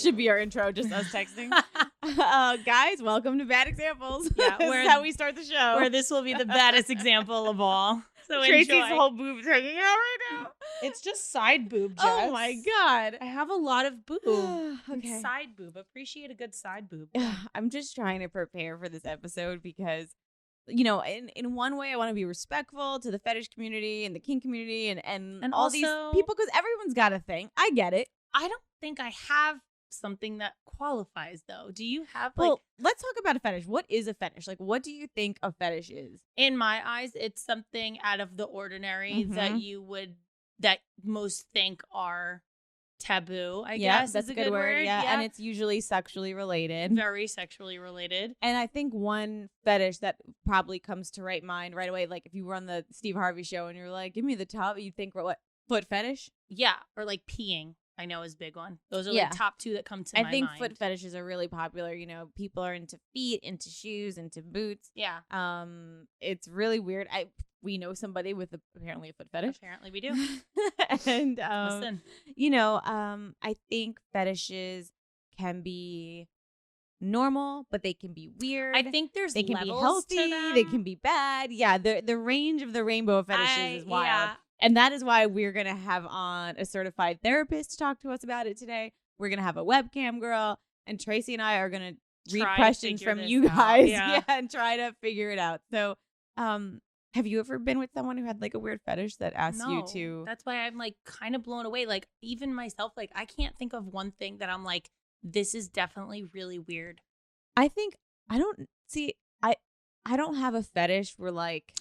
should be our intro, just us texting. Guys, welcome to Bad Examples. Yeah, This is how we start the show. Where this will be the baddest example of all. So Tracy's enjoy. whole boob's hanging out right now. It's just side boob, Jess. Oh my God. I have a lot of boob. Okay. Side boob. Appreciate a good side boob. I'm just trying to prepare for this episode because, you know, in one way I want to be respectful to the fetish community and the kink community and all also, these people because everyone's got a thing. I get it. I don't think I have something that qualifies though. Do you have Well, let's talk about a fetish. What is a fetish? Like, what do you think a fetish is? In my eyes, it's something out of the ordinary that most think are taboo, I guess. That's is a good word. Yeah. And it's usually sexually related. Very sexually related. And I think one fetish that probably comes to mind right away, like if you were on the Steve Harvey show and you're like, give me the top, you think, what, foot fetish? Yeah. Or like peeing, I know is a big one. Those are like top two that come to my mind. I think foot fetishes are really popular. You know, people are into feet, into shoes, into boots. Yeah. It's really weird. We know somebody with apparently a foot fetish. Apparently we do. And listen, you know, I think fetishes can be normal, but they can be weird. I think they can be healthy, they can be bad. Yeah, the range of the rainbow of fetishes is wild. Yeah. And that is why we're going to have on a certified therapist to talk to us about it today. We're going to have a webcam girl, and Tracy and I are going to read questions from you guys and try to figure it out. So, have you ever been with someone who had like a weird fetish that asked you to? That's why I'm like kind of blown away. Like even myself, like I can't think of one thing that I'm like, this is definitely really weird. I think I don't have a fetish where like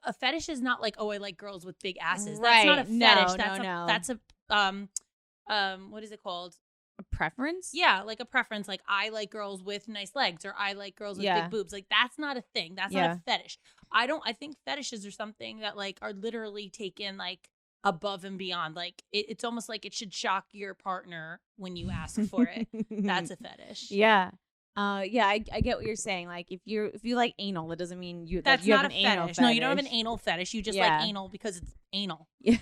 a fetish is not like, oh, I like girls with big asses. Right. That's not a fetish. No. That's a what is it called? A preference? Yeah, like a preference. Like I like girls with nice legs, or I like girls with big boobs. Like that's not a thing. That's not a fetish. I think fetishes are something that like are literally taken like above and beyond. Like it's almost like it should shock your partner when you ask for it. That's a fetish. Yeah. I get what you're saying. Like if you like anal, that doesn't mean you that's you not have a an anal fetish. fetish. No, you don't have an anal fetish. You just like anal because it's anal. Yeah.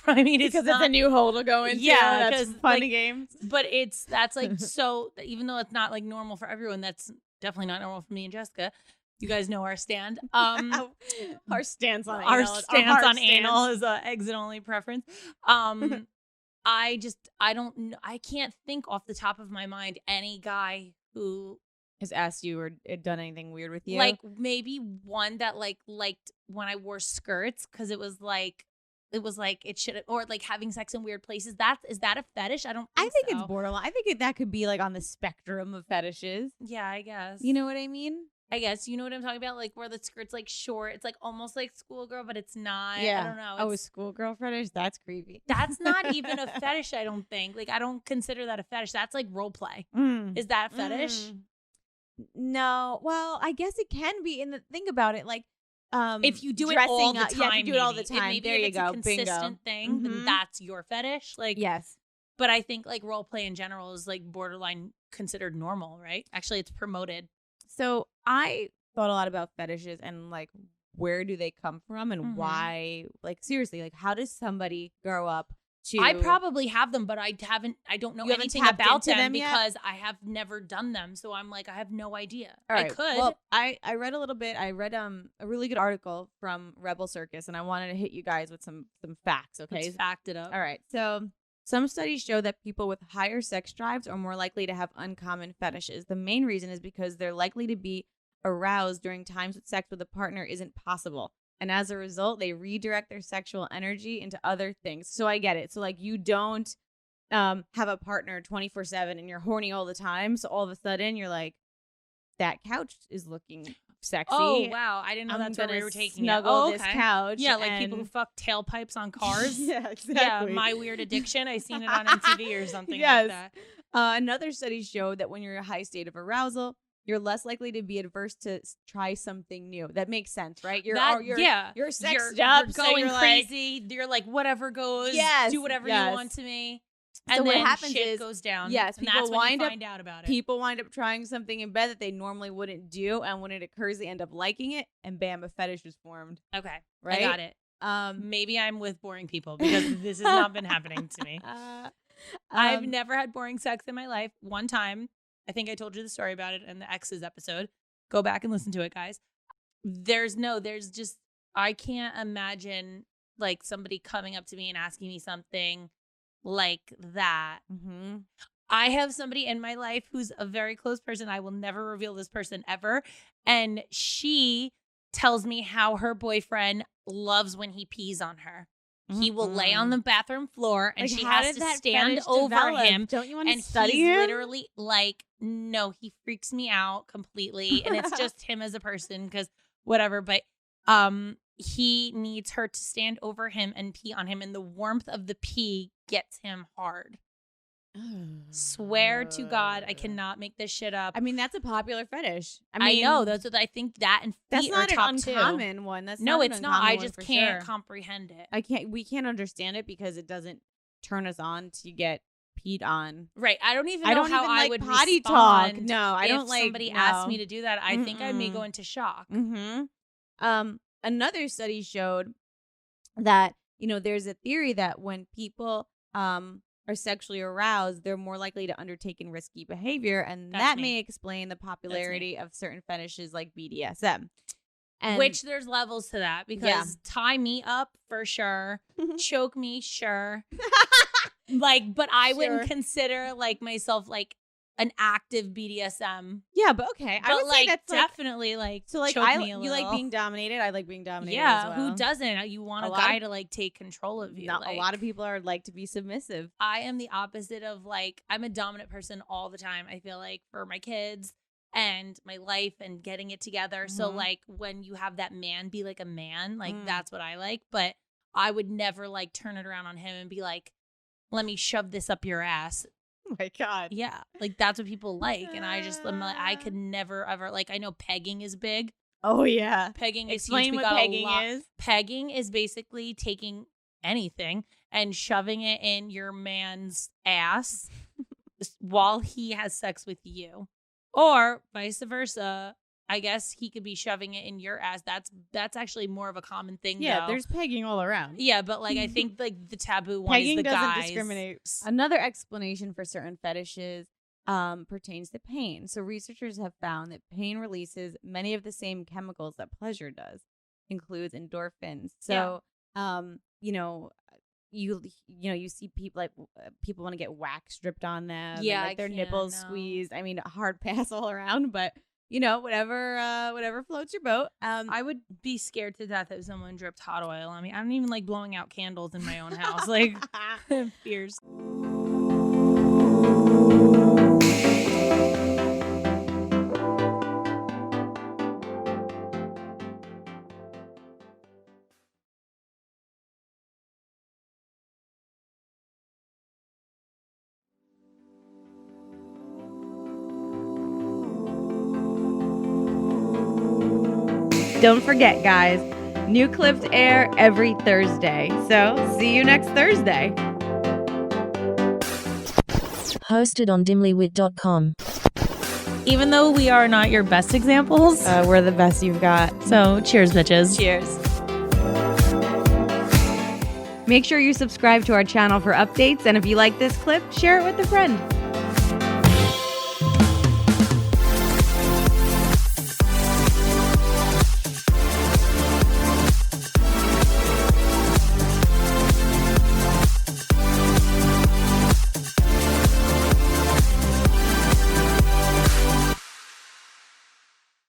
I mean, because it's a new hole to go into. Yeah, that's fun games. But that's like so. Even though it's not like normal for everyone, that's definitely not normal for me and Jessica. You guys know our stand. Our stance on anal is a exit only preference. I can't think off the top of my mind any guy who has asked you or done anything weird with you. Like maybe one that liked when I wore skirts because it was like it should, or like having sex in weird places. Is that a fetish? I think it's borderline. I think that could be like on the spectrum of fetishes. Yeah, I guess. You know what I mean? I guess you know what I'm talking about, like where the skirt's like short. It's like almost like schoolgirl, but it's not. Yeah. I don't know. A schoolgirl fetish? That's creepy. That's not even a fetish, I don't think. Like I don't consider that a fetish. That's like role play. Is that a fetish? No. Well, I guess it can be. And think about it, like if you do it all the time, if you do it all the time, maybe there you it's go. A consistent thing, then that's your fetish. Like yes. But I think like role play in general is like borderline considered normal, right? Actually, it's promoted. So I thought a lot about fetishes and like where do they come from and why, like seriously, like how does somebody grow up to I probably have them, but I don't know anything about them because I have never done them. So I'm like, I have no idea. Right. I could. Well, I read a little bit. I read a really good article from Rebel Circus and I wanted to hit you guys with some facts, okay? Let's fact it up. All right. So some studies show that people with higher sex drives are more likely to have uncommon fetishes. The main reason is because they're likely to be aroused during times that sex with a partner isn't possible. And as a result, they redirect their sexual energy into other things. So I get it. So like you don't have a partner 24/7 and you're horny all the time. So all of a sudden you're like, that couch is looking sexy. Oh, wow. I didn't know that's where we were taking snuggle this couch. Yeah, like people who fuck tailpipes on cars. Yeah, exactly. Yeah, My Weird Addiction. I seen it on MTV or something like that. Another study showed that when you're in a high state of arousal, you're less likely to be adverse to try something new. That makes sense, right? You're sexed up, you're so going you're crazy. You're like, whatever goes, do whatever you want to me. And so then what happens shit is, goes down. Yes, and people that's when you find out about it. People wind up trying something in bed that they normally wouldn't do, and when it occurs, they end up liking it, and bam, a fetish is formed. Okay, right? I got it. Maybe I'm with boring people because this has not been happening to me. I've never had boring sex in my life. One time, I think I told you the story about it in the exes episode. Go back and listen to it, guys. I can't imagine like somebody coming up to me and asking me something like that. Mm-hmm. I have somebody in my life who's a very close person. I will never reveal this person ever. And she tells me how her boyfriend loves when he pees on her. He will lay on the bathroom floor and she has to stand over him. Don't you want to and study he's him? Literally like, no, he freaks me out completely. And it's just him as a person because whatever. But he needs her to stand over him and pee on him. And the warmth of the pee gets him hard. Swear to God, I cannot make this shit up. I mean, that's a popular fetish. I know. That's what I think. That and feet that's are not an top uncommon two. one. That's no, not it's an not. I uncommon just one for can't sure. comprehend it. We can't understand it because it doesn't turn us on to get peed on. Right. I don't even know how I would potty respond. talk. No, I don't if like. somebody asked me to do that. I think I may go into shock. Mm-hmm. Another study showed that there's a theory that when people are sexually aroused, they're more likely to undertake risky behavior, and that may explain the popularity of certain fetishes like BDSM. And which there's levels to that because tie me up for sure, choke me sure, but I wouldn't consider like myself like an active BDSM. Yeah, but okay, I would say that's definitely like so like choke me a little. You like being dominated. I like being dominated. Yeah, as well. who doesn't? You want a guy to like take control of you. Not a lot of people are like to be submissive. I am the opposite of like I'm a dominant person all the time. I feel like for my kids and my life and getting it together. So like when you have that man be like a man, like that's what I like. But I would never like turn it around on him and be like, let me shove this up your ass. Oh my God. Yeah. Like that's what people like. And I'm like, I could never ever like, I know pegging is big. Oh yeah. Pegging is Explain huge. what pegging is. Pegging is basically taking anything and shoving it in your man's ass while he has sex with you. Or vice versa. I guess he could be shoving it in your ass. That's actually more of a common thing. Yeah, though. There's pegging all around. Yeah, but like I think like the taboo one pegging is the doesn't guys. discriminate. Another explanation for certain fetishes pertains to pain. So researchers have found that pain releases many of the same chemicals that pleasure does, includes endorphins. So you see people people want to get wax stripped on them. Yeah, and, their nipples squeezed. I mean, a hard pass all around, but whatever floats your boat. I would be scared to death if someone dripped hot oil on me. I don't even like blowing out candles in my own house. Like, fears. Don't forget, guys, new clips air every Thursday. So see you next Thursday. Hosted on dimlywit.com. Even though we are not your best examples, we're the best you've got. So cheers, bitches. Cheers. Make sure you subscribe to our channel for updates. And if you like this clip, share it with a friend.